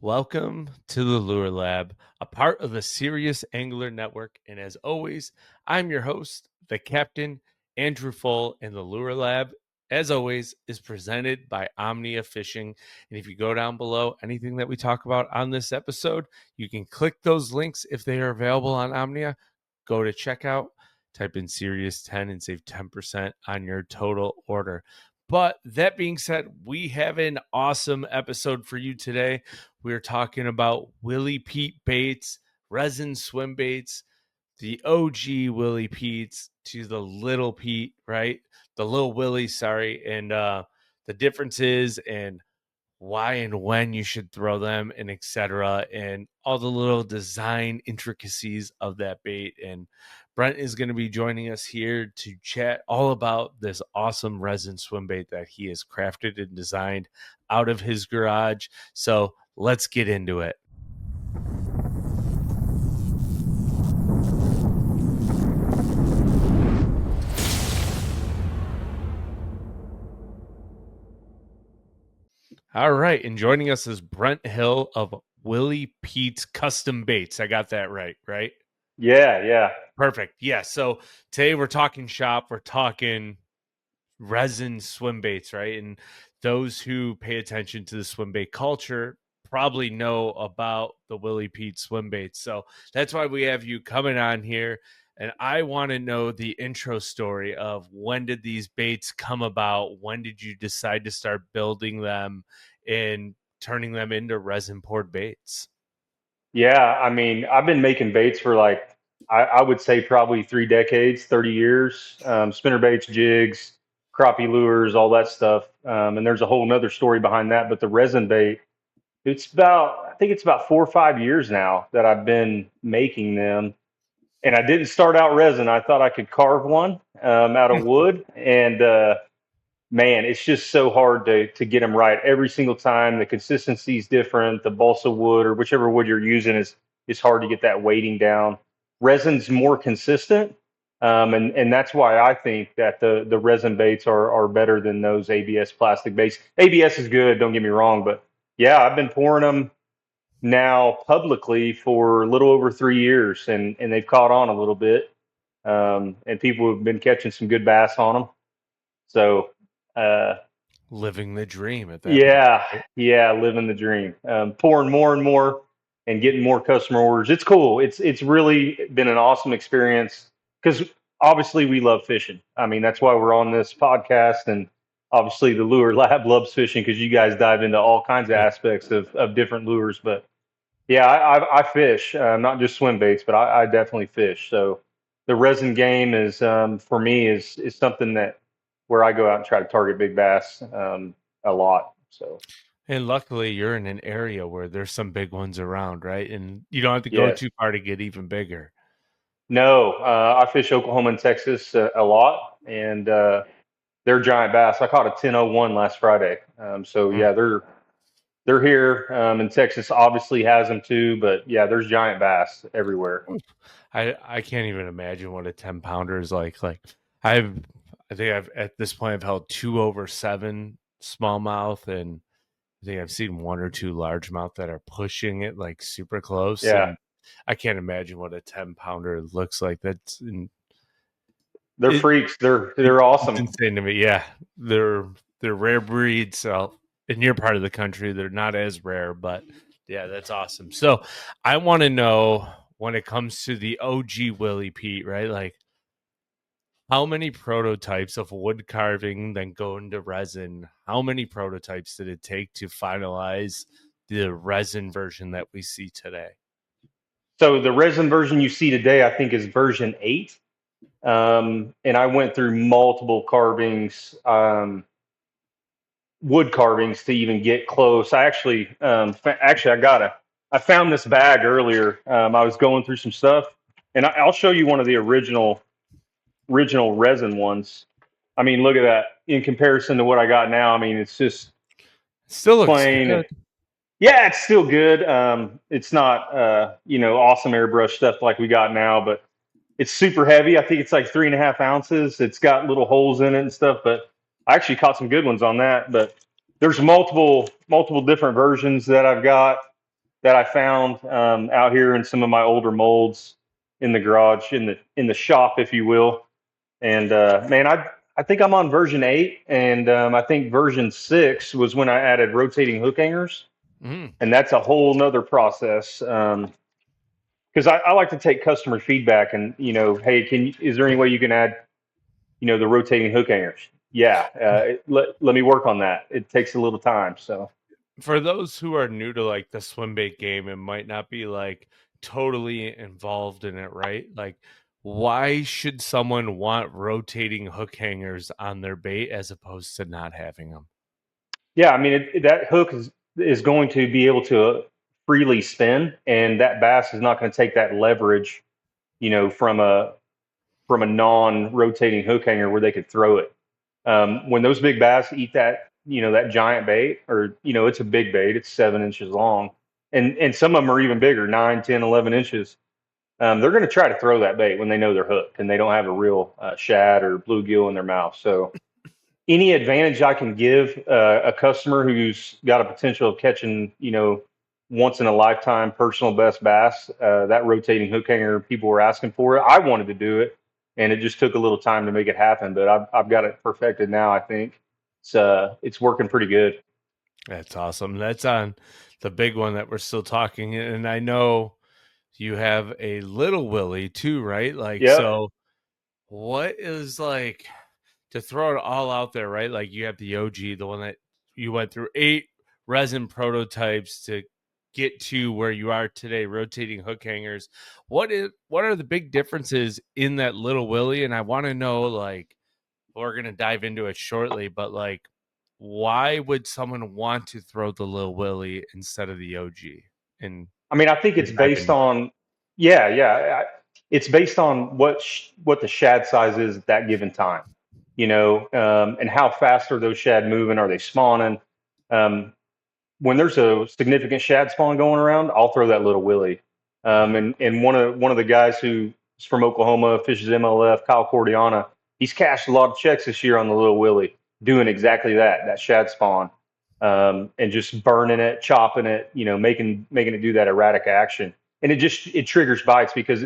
Welcome to the Lure Lab, a part of the Serious Angler Network. And as always, I'm your host, the Captain, Andrew Full, and the Lure Lab, as always, is presented by Omnia Fishing. And if you go down below, anything that we talk about on this episode, you can click those links if they are available on Omnia. Go to checkout, type in Serious 10 and save 10% on your total order. But that being said, we have an awesome episode for you today. We're talking about Willie Pete baits, resin swim baits, the OG Willie Pete's to the little Pete, right? The little Willie, sorry, and the differences and why and when you should throw them and etc. and all the little design intricacies of that bait. And Brent is going to be joining us here to chat all about this awesome resin swim bait that he has crafted and designed out of his garage. So let's get into it. All right. And joining us is Brent Hill of Willie Pete's Custom Baits. I got that right? Yeah. Perfect. Yeah. So today we're talking shop. We're talking resin swim baits, right? And those who pay attention to the swim bait culture probably know about the Willie Pete swim baits. So that's why we have you coming on here. And I want to know the intro story of when did these baits come about? When did you decide to start building them and turning them into resin poured baits? Yeah. I mean, I've been making baits for I would say probably 3 decades, 30 years. Spinner baits, jigs, crappie lures, all that stuff. And there's a whole nother story behind that. But the resin bait, I think it's about 4 or 5 years now that I've been making them. And I didn't start out resin. I thought I could carve one out of wood. And man, it's just so hard to get them right every single time. The consistency is different. The balsa wood or whichever wood you're using is hard to get that weighting down. Resin's more consistent, and that's why I think that the resin baits are better than those ABS plastic baits. ABS is good, don't get me wrong, but yeah, I've been pouring them now publicly for a little over 3 years, and they've caught on a little bit, and people have been catching some good bass on them. So. Living the dream at that Yeah, point. yeah, living the dream. Pouring more and more and getting more customer orders. It's cool. It's really been an awesome experience because obviously we love fishing. I mean, that's why we're on this podcast, and obviously the Lure Lab loves fishing because you guys dive into all kinds of aspects of different lures. But yeah, I fish, not just swim baits, but I definitely fish. So the resin game is for me is something that where I go out and try to target big bass a lot. So And luckily you're in an area where there's some big ones around, right? And you don't have to go yes, too far to get even bigger. no, I fish Oklahoma and Texas a lot, and they're giant bass. I caught a 1001 last Friday. So yeah, they're here, and Texas obviously has them too. But yeah, there's giant bass everywhere. I can't even imagine what a 10-pounder is like. I think I've at this point I've held 2 over 7 smallmouth, and I think I've seen 1 or 2 largemouth that are pushing it like super close. Yeah, And I can't imagine what a 10-pounder looks like. they're It, freaks. They're it's awesome. insane to me. Yeah, they're rare breeds. So in your part of the country, they're not as rare, but yeah, that's awesome. So I want to know when it comes to the OG Willie Pete, right? Like how many prototypes of wood carving then go into resin? How many prototypes did it take to finalize the resin version that we see today? So the resin version you see today, I think, is version 8. And I went through multiple carvings, wood carvings to even get close. I actually, I found this bag earlier. I was going through some stuff, and I'll show you one of the original resin ones. I mean, look at that in comparison to what I got now. I mean, it's just Still looks plain. good. Yeah, it's still good. It's not, awesome airbrush stuff like we got now, but it's super heavy. I think it's like 3.5 ounces. It's got little holes in it and stuff, but I actually caught some good ones on that. But there's multiple different versions that I've got. that I found out here in some of my older molds in the garage, in the shop, if you will. And man, I think I'm on version 8, and I think version 6 was when I added rotating hook hangers, Mm. and that's a whole nother process. Because I like to take customer feedback, and hey, is there any way you can add the rotating hook hangers? Yeah, let me work on that. It takes a little time, so. For those who are new to like the swim bait game and might not be like totally involved in it, right? Like, why should someone want rotating hook hangers on their bait as opposed to not having them? Yeah, I mean that hook is going to be able to freely spin, and that bass is not going to take that leverage, from a non-rotating hook hanger where they could throw it. When those big bass eat that, that giant bait, or it's a big bait, it's 7 inches long, and some of them are even bigger, 9, 10, 11 inches. They're going to try to throw that bait when they know they're hooked and they don't have a real shad or bluegill in their mouth. So any advantage I can give a customer who's got a potential of catching, once in a lifetime personal best bass, that rotating hook hanger, people were asking for it. I wanted to do it, and it just took a little time to make it happen. But I've got it perfected now. I think it's working pretty good. That's awesome. That's on the big one that we're still talking. And I know you have a little Willie too, right? Like, Yep. so what is like to throw it all out there, right? Like you have the OG, the one that you went through 8 resin prototypes to get to where you are today, rotating hook hangers. What are the big differences in that little Willie? And I want to know, like, we're gonna dive into it shortly, but like, why would someone want to throw the little Willie instead of the OG? I mean, I think In it's my based opinion. on, yeah, yeah. It's based on what the shad size is at that given time, and how fast are those shad moving? Are they spawning? Um, when there's a significant shad spawn going around, I'll throw that little Willie. And one of the guys who's from Oklahoma, fishes MLF, Kyle Cordiana, he's cashed a lot of checks this year on the little Willie, doing exactly that shad spawn, and just burning it, chopping it, making it do that erratic action, and it triggers bites because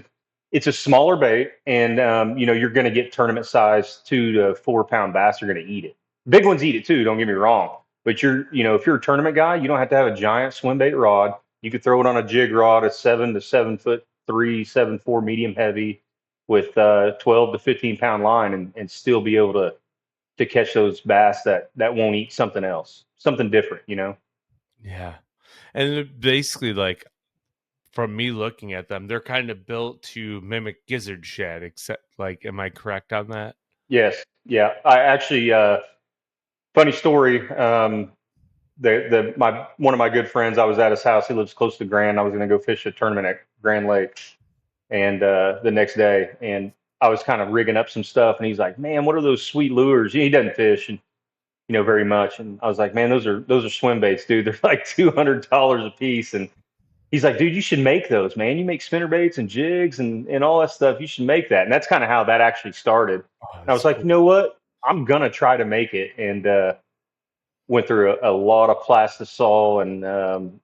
it's a smaller bait, and you're going to get tournament size 2 to 4 pound bass are going to eat it. Big ones eat it too. Don't get me wrong, but if you're a tournament guy, you don't have to have a giant swim bait rod. You could throw it on a jig rod, a 7 to 7 foot 3, 7.4 medium heavy, with 12 to 15 pound line, and still be able to catch those bass that won't eat something else, something different. Yeah. And basically, like, from me looking at them, they're kind of built to mimic gizzard shad, except, like, am I correct on that? Yes, yeah. I actually, funny story. The my one of my good friends, I was at his house. He lives close to Grand. I was going to go fish a tournament at Grand Lake, and the next day, and I was kind of rigging up some stuff, and he's like, "Man, what are those sweet lures?" He doesn't fish, and very much. And I was like, "Man, those are swim baits, dude. They're like $200 a piece." And he's like, "Dude, you should make those, man. You make spinner baits and jigs and all that stuff. You should make that." And that's kind of how that actually started. Oh, And I that's was like, "You cool. know what? I'm gonna try to make it." And went through a lot of plastisol and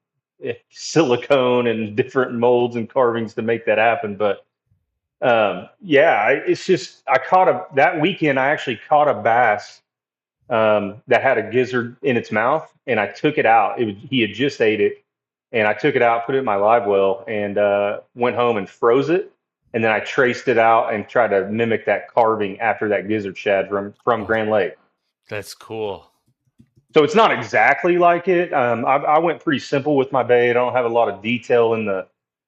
silicone and different molds and carvings to make that happen. But yeah, it's just I caught that weekend. I actually caught a bass that had a gizzard in its mouth, and I took it out. He had just ate it, and I took it out, put it in my live well, and went home and froze it. And then I traced it out and tried to mimic that carving after that gizzard shad from Oh, Grand Lake. that's cool. So it's not exactly like it. I went pretty simple with my bait. I don't have a lot of detail in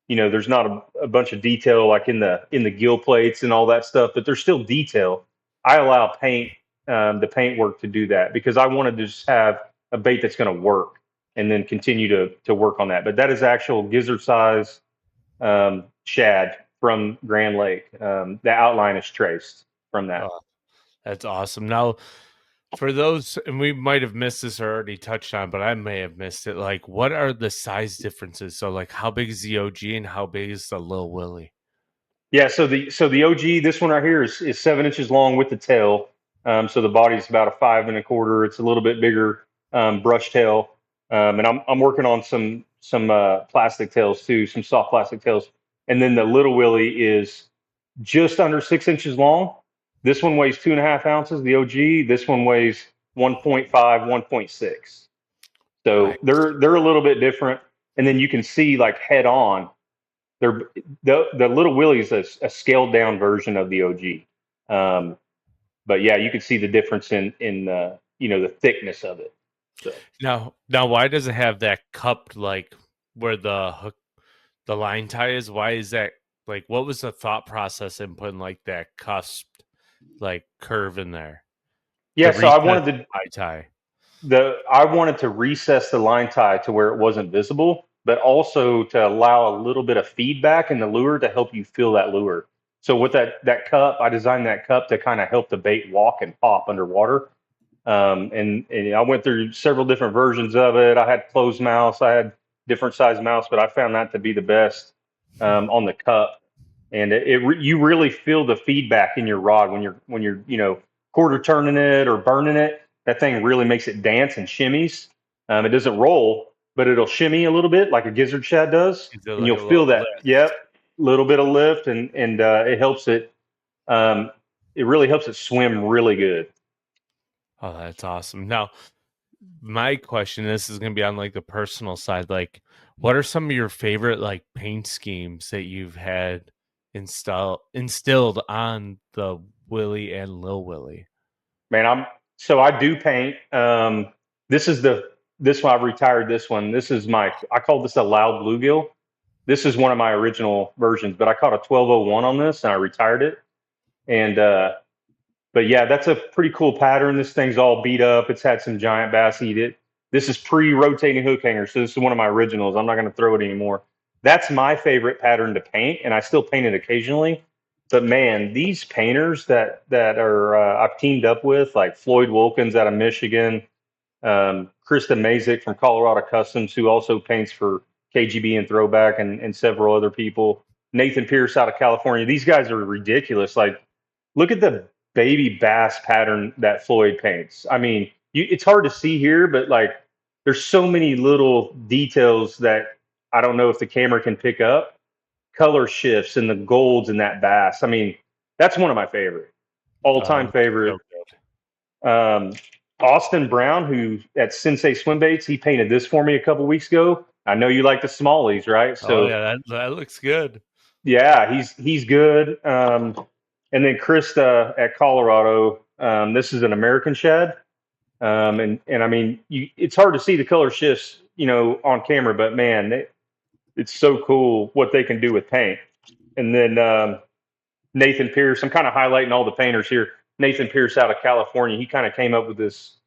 there's not a bunch of detail like in the gill plates and all that stuff, but there's still detail. I allow the paint work to do that because I wanted to just have a bait that's going to work and then continue to work on that. But that is actual gizzard size shad from Grand Lake. The outline is traced from that. Oh, that's awesome. Now, for those, and we might have missed this or already touched on, but I may have missed it. Like, what are the size differences? So, like, how big is the OG and how big is the Lil Willie? Yeah, so the OG, this one right here is 7 inches long with the tail. So the body's about a 5 1/4. It's a little bit bigger brush tail, and I'm working on some plastic tails too, some soft plastic tails. And then the little Willie is just under 6 inches long. This one weighs 2.5 ounces, the OG. This one weighs 1.5, 1.6. So Nice. they're a little bit different. And then you can see like head on, they're the little Willie is a scaled down version of the OG. But yeah, you can see the difference in the thickness of it. So Now, why does it have that cupped like where the hook, the line tie is? Why is that like? What was the thought process in putting like that cusped like curve in there to yeah, so I recess wanted the eye tie? I wanted to recess the line tie to where it wasn't visible, but also to allow a little bit of feedback in the lure to help you feel that lure. So with that cup, I designed that cup to kind of help the bait walk and pop underwater. And I went through several different versions of it. I had closed mouse, I had different size mouse, but I found that to be the best on the cup. And you really feel the feedback in your rod when you're quarter turning it or burning it. That thing really makes it dance and shimmies. It doesn't roll, but it'll shimmy a little bit like a gizzard shad does, Is there and like you'll a feel little that. lift? Yep, little bit of lift, and it helps it. Um, it really helps it swim really good. Oh, that's awesome. Now, my question, this is going to be on like the personal side. Like, what are some of your favorite like paint schemes that you've had instilled on the Willie and Lil Willie? Man, I do paint. This is this one I've retired. This one. This is I call this a loud bluegill. This is one of my original versions, but I caught a 1201 on this and I retired it. And but yeah, that's a pretty cool pattern. This thing's all beat up. It's had some giant bass eat it. This is pre-rotating hook hanger, so this is one of my originals. I'm not going to throw it anymore. That's my favorite pattern to paint, and I still paint it occasionally. But man, these painters that are I've teamed up with, like Floyd Wilkins out of Michigan, Krista Mazik from Colorado Customs, who also paints for KGB and Throwback, and several other people. Nathan Pierce out of California. These guys are ridiculous. Like, look at the baby bass pattern that Floyd paints. I mean, it's hard to see here, but like, there's so many little details that I don't know if the camera can pick up. Color shifts and the golds in that bass. I mean, that's one of my favorite, That all-time looks so favorite. good. Um, Austin Brown, who at Sensei Swim Baits, he painted this for me a couple weeks ago. I know you like the smallies, right? Oh So yeah, that looks good. yeah, he's good. And then Krista at Colorado, this is an American shad, and I mean, it's hard to see the color shifts, on camera, but man, it's so cool what they can do with paint. And then Nathan Pierce, I'm kind of highlighting all the painters here. Nathan Pierce out of California, he kind of came up with this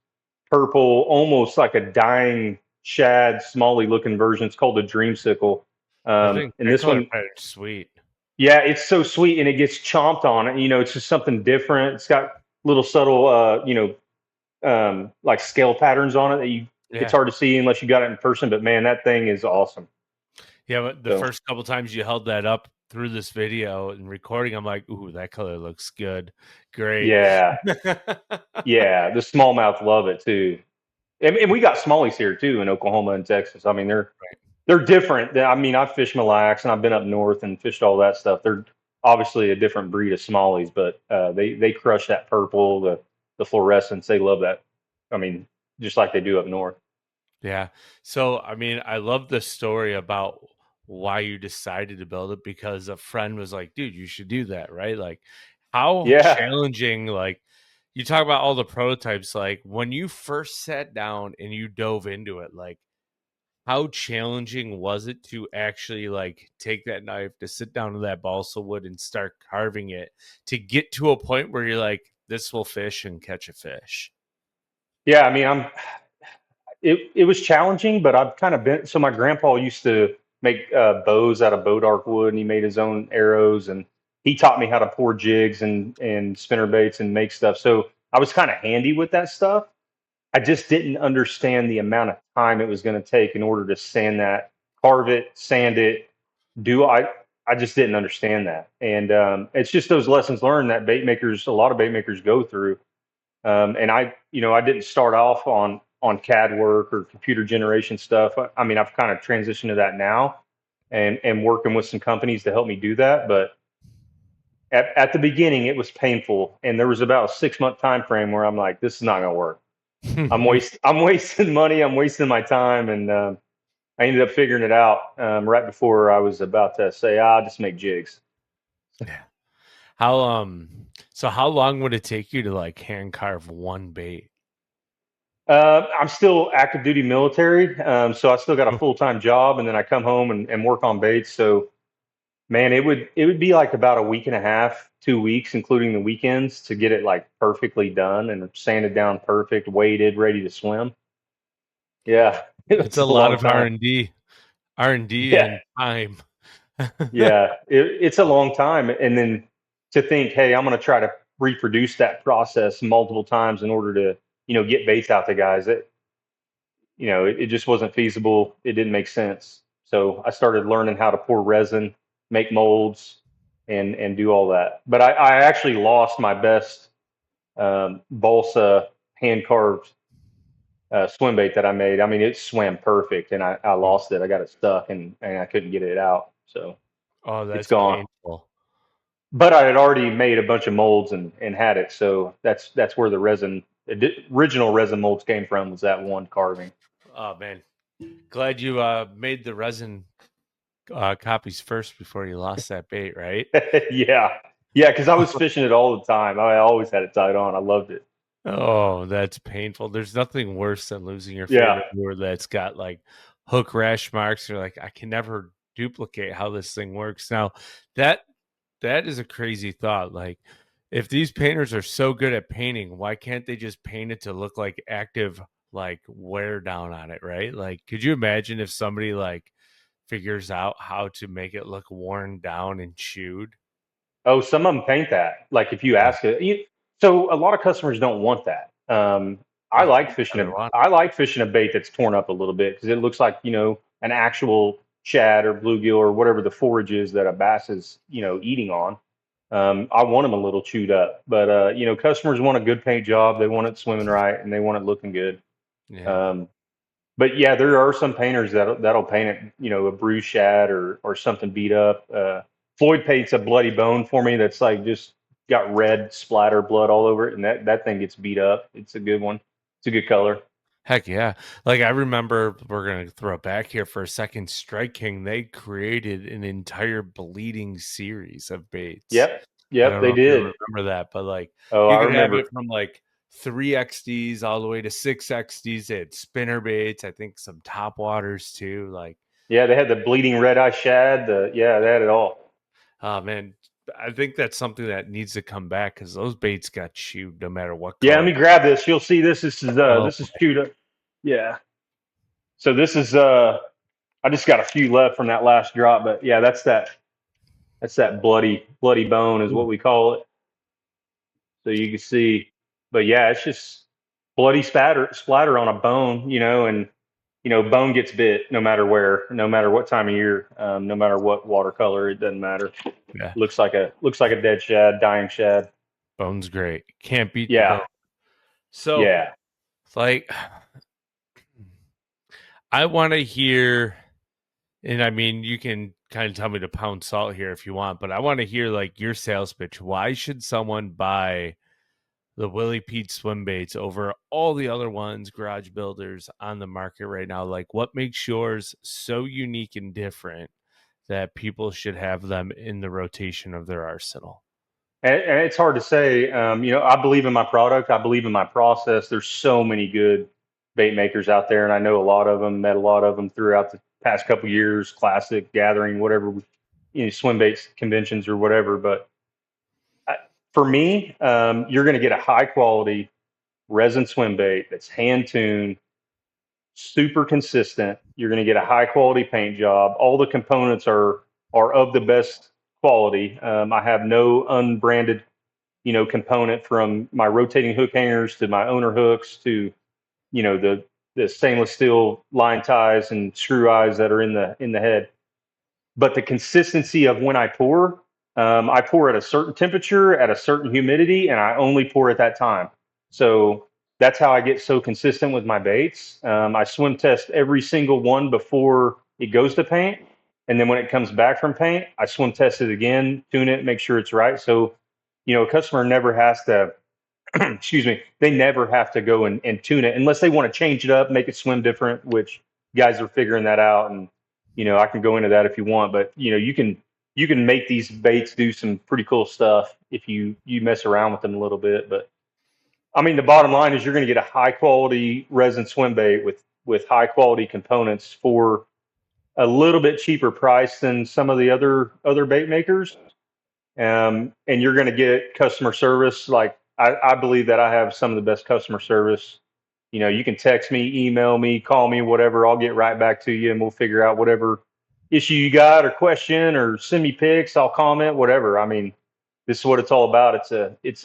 purple, almost like a dying shad, smally looking version. It's called the Dreamsicle. I think And that this color one, pattern's sweet. yeah, it's so sweet and it gets chomped on. It's just something different. It's got little subtle, like scale patterns on it that it's Yeah. hard to see unless you got it in person. But man, that thing is awesome. Yeah, but the So first couple times you held that up through this video and recording, I'm like, ooh, that color looks good. Great. yeah, yeah, the smallmouth love it too. And we got smallies here too in Oklahoma and Texas. I mean, Right. they're different. I mean, I've fished Mille Lacs and I've been up north and fished all that stuff. They're obviously a different breed of smallies, but they crush that purple, the fluorescence. They love that. I mean, just like they do up north. Yeah. So, I mean, I love the story about why you decided to build it because a friend was like, dude, you should do that, right? Like, how Yeah, challenging, like, you talk about all the prototypes, like, when you first sat down and you dove into it, like, how challenging was it to actually like take that knife to sit down to that balsa wood and start carving it to get to a point where you're like, this will fish and catch a fish? yeah. I mean, it was challenging, but I've kind of been. So my grandpa used to make bows out of bodark wood, and he made his own arrows, and he taught me how to pour jigs and spinner baits and make stuff. So I was kind of handy with that stuff. I just didn't understand the amount of time it was going to take in order to carve it, sand it. Do I just didn't understand that, and it's just those lessons learned that a lot of bait makers go through. And I didn't start off on on CAD work or computer generation stuff. I mean, I've kind of transitioned to that now, and working with some companies to help me do that. But at the beginning, it was painful, and there was about a 6 month time frame where I'm like, this is not going to work. I'm wasting money. I'm wasting my time, and I ended up figuring it out right before I was about to say, I'll just make jigs. Yeah. How so how long would it take you to like hand carve one bait? I'm still active duty military, so I still got a full time job, and then I come home and work on baits. So, man, it would be like about a week and a half, 2 weeks, including the weekends, to get it like perfectly done and sanded down, perfect, weighted, ready to swim. Yeah, it It's was a a lot long of time. R&D Yeah, and time. yeah, it's a long time, and then to think, hey, I'm going to try to reproduce that process multiple times in order to get baits out to guys. It just wasn't feasible. It didn't make sense. So I started learning how to pour resin, make molds, and do all that. But I actually lost my best balsa hand carved swim bait that I made. I mean, it swam perfect, and I lost it. I got it stuck, and I couldn't get it out. So Oh, it's that's gone. painful. But I had already made a bunch of molds and had it. So that's where the original resin molds came from, was that one carving. Oh man. Glad you made the resin copies first before you lost that bait, right? Yeah. Yeah, because I was fishing it all the time. I always had it tied on. I loved it. Oh, that's painful. There's nothing worse than losing your Yeah. favorite lure that's got like hook rash marks. You're like, I can never duplicate how this thing works. Now, that that is a crazy thought. Like, if these painters are so good at painting, why can't they just paint it to look like active, like wear down on it, right? Like, could you imagine if somebody like figures out how to make it look worn down and chewed? Oh, some of them paint that. Like if you Yeah. ask it, so a lot of customers don't want that. I Oh, like I fishing don't want I like fishing a bait that's torn up a little bit because it looks like an actual shad or bluegill or whatever the forage is that a bass is eating on. I want them a little chewed up, but customers want a good paint job. They want it swimming right, and they want it looking good. yeah. Um, but yeah, there are some painters that'll paint it, a bruised shad or something beat up. Floyd paints a bloody bone for me that's like just got red splatter blood all over it, and that thing gets beat up. It's a good one. It's a good color. Heck yeah. Like I remember, we're gonna throw it back here for a second. Strike King, they created an entire bleeding series of baits. Yep, I yep, don't know they if you did. remember that, but like Oh, you I could have it remember. from like 3XDs all the way to 6XDs. They had spinner baits, I think some top waters too. Like, Yeah, they had the bleeding red eye shad. Yeah, they had it all. oh man, I think that's something that needs to come back because those baits got chewed no matter what Yeah, let color. me grab this. You'll see this. Oh, This is chewed up. Yeah. So this is I just got a few left from that last drop, but yeah, that's that bloody bone is what ooh, we call it. So you can see, but yeah, it's just bloody splatter on a bone, and bone gets bit no matter where, no matter what time of year, no matter what watercolor, it doesn't matter. yeah, Looks like a dead shad, dying shad. bone's great. Can't beat the Yeah, bone. So, yeah. like, I want to hear, and I mean, you can kind of tell me to pound salt here if you want, but I want to hear like your sales pitch. Why should someone buy the Willie Pete swim baits over all the other ones, garage builders on the market right now? Like, what makes yours so unique and different that people should have them in the rotation of their arsenal? And it's hard to say. I believe in my product. I believe in my process. There's so many good bait makers out there, and I know a lot of them. Met a lot of them throughout the past couple years, classic gathering, whatever, swim baits conventions or whatever. But I, for me, you're going to get a high quality resin swim bait that's hand tuned, super consistent. You're going to get a high quality paint job. All the components are of the best quality. I have no unbranded component, from my rotating hook hangers to my owner hooks to the stainless steel line ties and screw eyes that are in the head. But the consistency of when I pour at a certain temperature, at a certain humidity, and I only pour at that time. So that's how I get so consistent with my baits. I swim test every single one before it goes to paint. And then when it comes back from paint, I swim test it again, tune it, make sure it's right. So, a customer never has to, excuse me, they never have to go and tune it unless they want to change it up, make it swim different, which guys are figuring that out. And, I can go into that if you want, but you can make these baits do some pretty cool stuff if you mess around with them a little bit. But I mean, the bottom line is you're going to get a high quality resin swim bait with high quality components for a little bit cheaper price than some of the other bait makers. And you're going to get customer service. Like I believe that I have some of the best customer service. You can text me, email me, call me, whatever. I'll get right back to you, and we'll figure out whatever issue you got or question, or send me pics. I'll comment, whatever. I mean, this is what it's all about. It's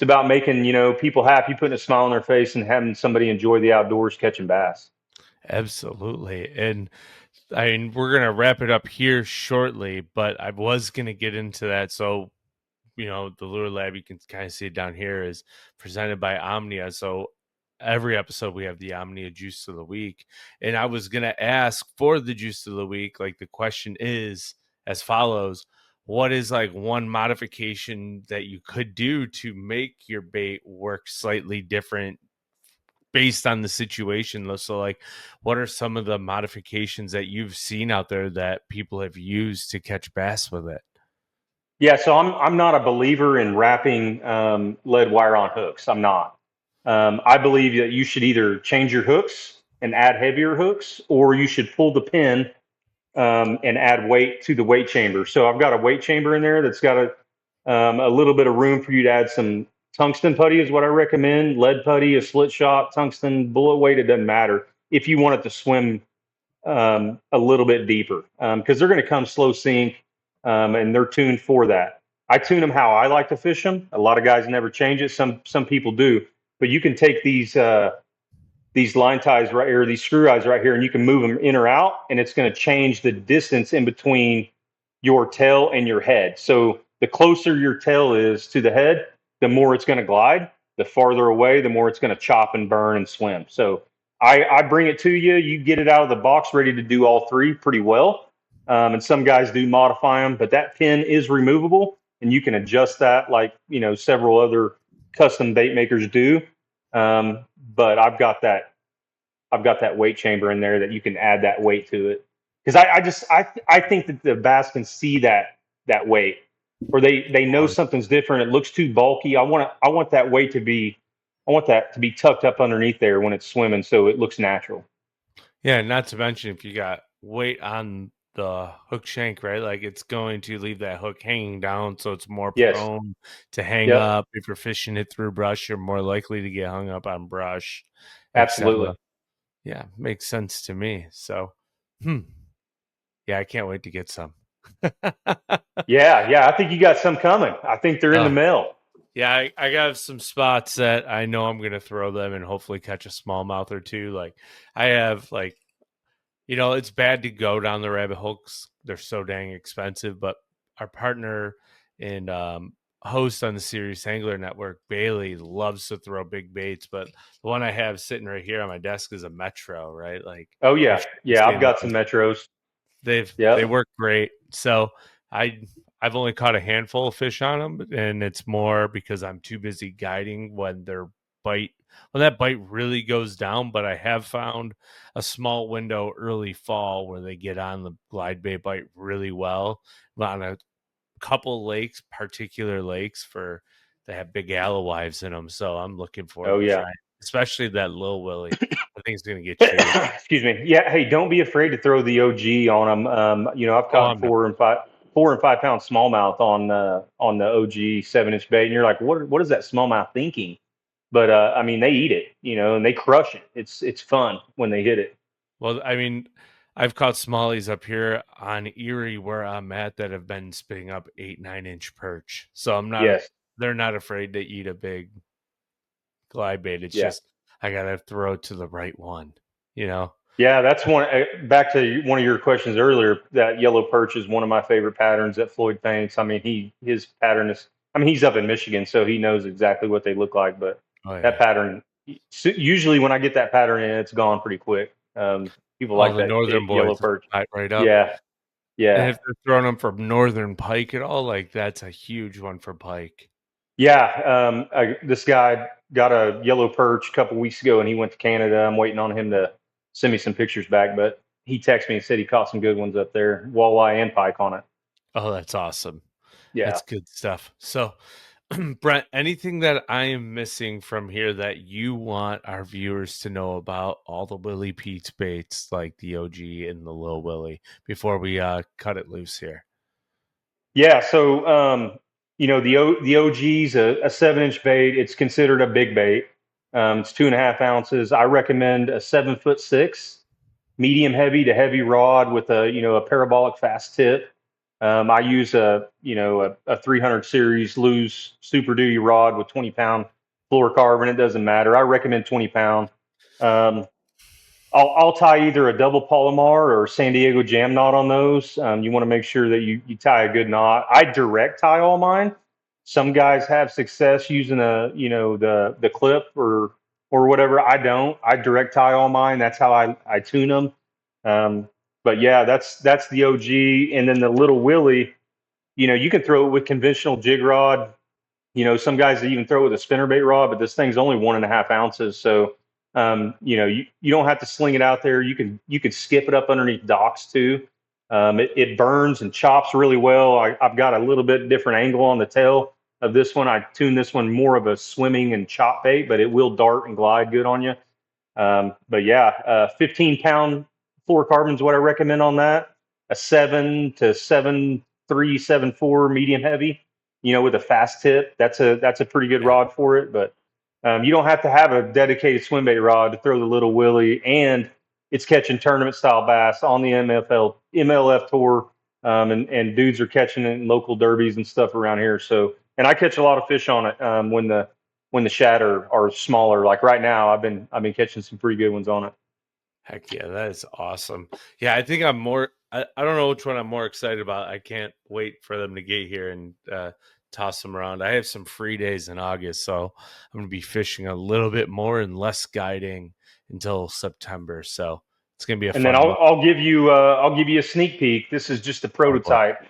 about making people happy, putting a smile on their face, and having somebody enjoy the outdoors catching bass. Absolutely. And I mean, we're going to wrap it up here shortly, but I was going to get into that. So, the Lure Lab, you can kind of see it down here, is presented by Omnia. So every episode we have the Omnia Juice of the Week. And I was going to ask for the Juice of the Week. Like, the question is as follows: what is like one modification that you could do to make your bait work slightly different based on the situation? So like, what are some of the modifications that you've seen out there that people have used to catch bass with it? Yeah, so I'm not a believer in wrapping lead wire on hooks. I'm not. I believe that you should either change your hooks and add heavier hooks, or you should pull the pin and add weight to the weight chamber. So I've got a weight chamber in there that's got a little bit of room for you to add some tungsten putty is what I recommend. Lead putty, a split shot, tungsten, bullet weight, it doesn't matter if you want it to swim a little bit deeper, because they're going to come slow sink, and they're tuned for that. I tune them how I like to fish them. A lot of guys never change it. Some people do, but you can take these line ties right here, these screw eyes right here, and you can move them in or out, and it's going to change the distance in between your tail and your head. So the closer your tail is to the head, the more it's going to glide. The farther away, the more it's going to chop and burn and swim. So I bring it to you. You get it out of the box ready to do all three pretty well. And some guys do modify them, but that pin is removable, and you can adjust that like several other custom bait makers do. But I've got that weight chamber in there that you can add that weight to it, because I think that the bass can see that weight, or they know something's different. It looks too bulky. I want that weight to be tucked up underneath there when it's swimming, so it looks natural. Yeah, not to mention if you got weight on the hook shank, right? Like, it's going to leave that hook hanging down, so it's more Yes. prone to hang Yep. up. If you're fishing it through brush, you're more likely to get hung up on brush, etc. Absolutely. Yeah, makes sense to me. So, yeah, I can't wait to get some. Yeah. Yeah. I think you got some coming. I think they're in the mail. Yeah, I got some spots that I know I'm going to throw them and hopefully catch a smallmouth or two. Like, I have, like, it's bad to go down the rabbit hooks. They're so dang expensive. But our partner and host on the Serious Angler Network, Bailey, loves to throw big baits. But the one I have sitting right here on my desk is a Metro, right? Like, Oh I'm yeah. sure you've Yeah. I've seen got some those. Metros. They Yep. work great. So I've only caught a handful of fish on them, and it's more because I'm too busy guiding when that bite really goes down. But I have found a small window early fall where they get on the Glidebait bite really well on a couple lakes, particular lakes they have big alewives in them. So I'm looking forward Oh to yeah. trying, especially that little Willie. I think it's going to get chewed. Excuse me. Yeah. Hey, don't be afraid to throw the OG on them. I've Oh, caught 4 and 5 pound smallmouth on the OG 7-inch bait, and you're like, what is that smallmouth thinking? But I mean, they eat it, and they crush it. It's fun when they hit it. Well, I mean, I've caught smallies up here on Erie where I'm at that have been spitting up 8, 9-inch perch. So Yes. they're not afraid to eat a big glide bait. It's Yeah. just, I got to throw it to the right one, you know? Yeah. That's one. Back to one of your questions earlier. That yellow perch is one of my favorite patterns that Floyd paints. I mean, his pattern is. I mean, he's up in Michigan, so he knows exactly what they look like. But Oh that yeah. pattern, usually when I get that pattern in, it's gone pretty quick. People All like the that northern yellow boys perch. bite right up. Yeah, And yeah. if they're throwing them from northern pike at all, like that's a huge one for pike. Yeah, this guy got a yellow perch a couple weeks ago, and he went to Canada. I'm waiting on him to send me some pictures back, but he texted me and said he caught some good ones up there, walleye and pike on it. Oh, that's awesome. Yeah, That's good stuff. So, Brent, anything that I am missing from here that you want our viewers to know about all the Willie Pete's baits, like the OG and the Lil Willie, before we cut it loose here? yeah. So the OG's a 7 inch bait. It's considered a big bait. It's 2.5 ounces. I recommend a 7'6" medium heavy to heavy rod with a parabolic fast tip. I use a 300 series loose Super Duty rod with 20-pound fluorocarbon. It doesn't matter. I recommend 20 pound. Um, I'll tie either a double Palomar or San Diego jam knot on those. You want to make sure that you tie a good knot. I direct tie all mine. Some guys have success using the clip or whatever. I don't. I direct tie all mine. That's how I tune them. Um, but yeah, that's the OG. And then the little Willie, you can throw it with conventional jig rod. Some guys even throw it with a spinnerbait rod, but this thing's only 1.5 ounces. So, you don't have to sling it out there. You can skip it up underneath docks too. It burns and chops really well. I've got a little bit different angle on the tail of this one. I tuned this one more of a swimming and chop bait, but it will dart and glide good on you. But yeah, 15 pound fluorocarbon is what I recommend on that. A 7 to 7.3, 7.4 medium heavy, with a fast tip. That's a pretty good Yeah. rod for it. But you don't have to have a dedicated swim bait rod to throw the little Willie, and it's catching tournament style bass on the MLF tour. And dudes are catching it in local derbies and stuff around here. So, and I catch a lot of fish on it when the shad are smaller. Like right now, I've been catching some pretty good ones on it. Heck yeah, that is awesome. Yeah, I think I'm more. I don't know which one I'm more excited about. I can't wait for them to get here and toss them around. I have some free days in August, so I'm going to be fishing a little bit more and less guiding until September. So it's going to be a And then fun month. I'll give you a sneak peek. This is just a Oh boy. prototype,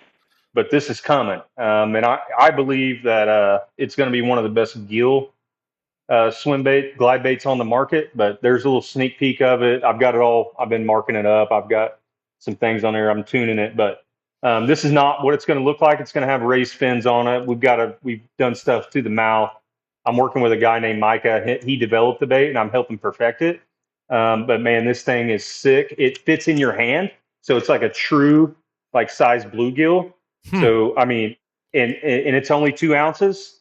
but this is coming. And I believe that it's going to be one of the best gill swim bait glide baits on the market. But there's a little sneak peek of it. I've got it all. I've been marking it up. I've got some things on there. I'm tuning it, but this is not what it's going to look like. It's going to have raised fins on it. We've done stuff to the mouth. I'm working with a guy named Micah. He developed the bait, and I'm helping perfect it. But man, this thing is sick. It fits in your hand, so it's like a true like size bluegill. Hmm. So I mean, and it's only 2 ounces,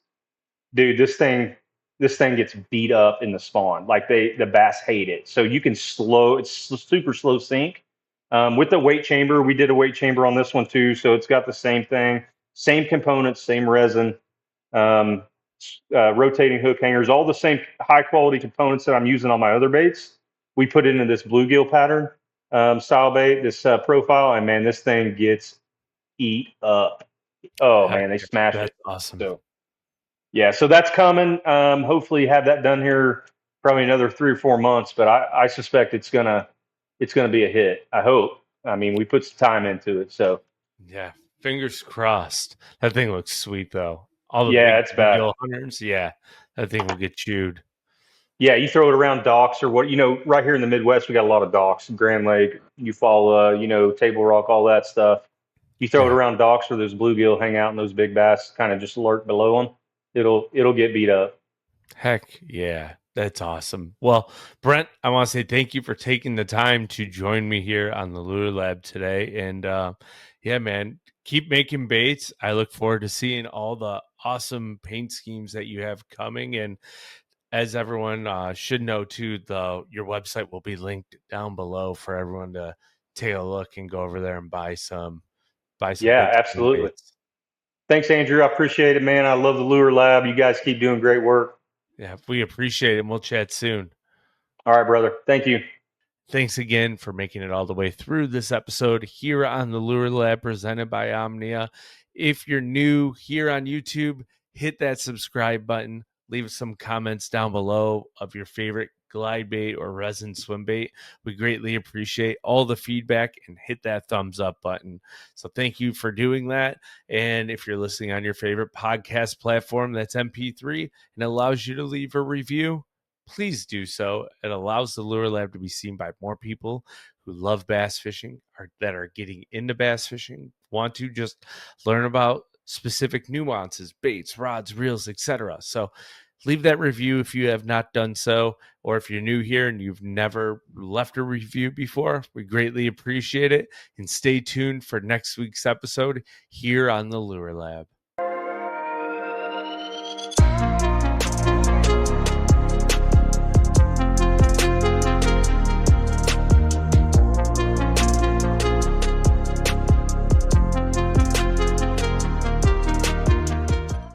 dude. This thing gets beat up in the spawn. Like the bass hate it. So you can slow. It's super slow sink. With the weight chamber, we did a weight chamber on this one too. So it's got the same thing, same components, same resin, um, rotating hook hangers, all the same high quality components that I'm using on my other baits. We put it into this bluegill pattern style bait, this profile, and man, this thing gets eat up. Oh Heck man, they yeah, smash that's it. awesome. So yeah, so that's coming. Hopefully, have that done here probably another 3 or 4 months. But I suspect it's gonna be a hit. I hope. I mean, we put some time into it, so Yeah, fingers crossed. That thing looks sweet though. All the yeah, big it's bad. bluegill hunters, yeah, that thing will get chewed. Yeah, you throw it around docks or what? Right here in the Midwest, we got a lot of docks, Grand Lake, Eufaula, Table Rock, all that stuff. You throw it Yeah. around docks where those bluegill hang out and those big bass kind of just lurk below them. It'll get beat up. Heck yeah, that's awesome. Well, Brent, I want to say thank you for taking the time to join me here on the Lure Lab today. And yeah, man, keep making baits. I look forward to seeing all the awesome paint schemes that you have coming. And as everyone should know too, your website will be linked down below for everyone to take a look and go over there and buy some Yeah, big swim absolutely. baits. Thanks, Andrew. I appreciate it, man. I love the Lure Lab. You guys keep doing great work. Yeah, we appreciate it. And we'll chat soon. All right, brother. Thank you. Thanks again for making it all the way through this episode here on the Lure Lab presented by Omnia. If you're new here on YouTube, hit that subscribe button, Leave some comments down below of your favorite glide bait or resin swim bait. We greatly appreciate all the feedback, and hit that thumbs up button. So thank you for doing that. And if you're listening on your favorite podcast platform that's MP3 and allows you to leave a review, please do so. It allows the Lure Lab to be seen by more people who love bass fishing or that are getting into bass fishing, want to just learn about specific nuances, baits, rods, reels, etc. So leave that review if you have not done so, or if you're new here and you've never left a review before. We greatly appreciate it. And stay tuned for next week's episode here on the Lure Lab.